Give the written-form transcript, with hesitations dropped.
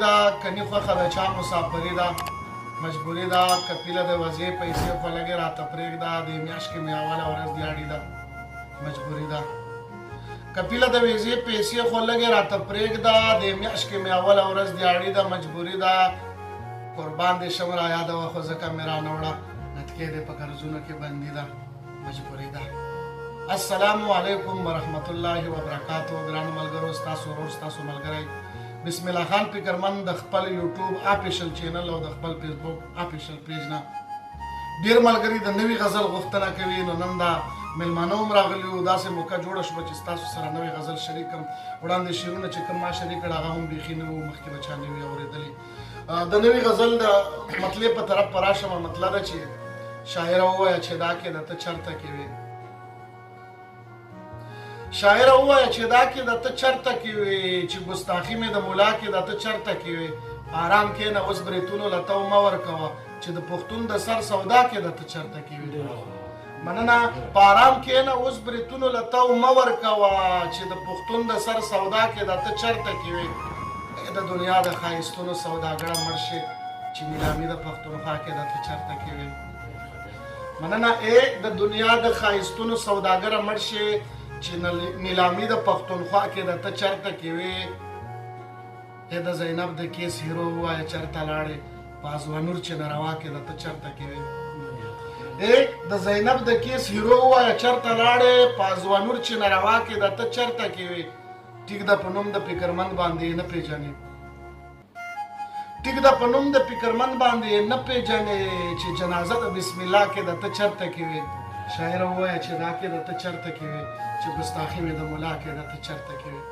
ده کني خوښه د چا مسافري ده مجبوري ده کپیله د وزې پیسې خو لږې راته پرېږده د میاشت کې مې اوله ورځ دیاړي ده مجبوري ده کپیله د وزې پیسې خو لږې راته پرېږده د میاشت کې مې اوله ورځ دیاړي ده مجبوري ده قربان دې شم را یاده وه خو ځکه مې رانوړه نتکې دې په قرضونو کې بندي ده مجبوري ده السلام علیکم ورحمت الله وبرکاتو ګرانو ملګرو ستاسو ورور ستاسو ملګری بسم الله خان فکرمند د خپل یوټیوب آفیشل چینل او د خپل فیسبوک آفیشل پیج نه ډېر ملګري د نوي غزل غوښتنه کوي نو نن دا میلمانه هم راغلي وو داسې موقع جوړه شوه چې ستاسو سره نوی غزل شریک کړم وړاندې شعرونه چې کوم ما شریک کړه هغه هم بیخي نه وو مخکې به چا نه وي اورېدلي د نوي غزل د مطلب په طرف په راشم مطلب ده چې شاعره ووایه چې دا کې د ته چرته کې وې شاعره ووایه چې دا کې د ته چرته کې وې چې ګستاخي مې د ملا کې د ته چرته کې وې آرام کښېنه اوس بریتونو له تو مه ورکوه چې د پښتون د سر سودا کې د ته چرته کې وې مننه په آرام کښېنه اوس بریتونو له تو مه ورکوه چې د پښتون د سر سودا کې د ته چرته کې وې د دنیا د ښایستونو سوداګره مړ شي چې نیلامي د پښتونخوا کې د ته چرته کې وې مننه د دنیا د ښایستونو سوداګره مړ شي چې نیلامي د پښتونخوا کې د ته چرته کې وې د زینب د کیس هیرو ووایه چرته لاړې په ازوانور چې ناروا کې د ته چرته کې وې د زینب د کیس هیرو ووایه چرته لاړې په ازوانور چې ناروا کې د ته چرته کې وې ټیک ده په نوم د فکرمند باندې نه پېژنې ټیک ده په نوم د فکرمند باندې نه پېژنې چې جنازه د بسم الله کې د ته چرته کې وې شاعره ووایه چې دا کې د ته چرته کې وې چې ګستاخي مې د ملا کې د ته چرته کې وې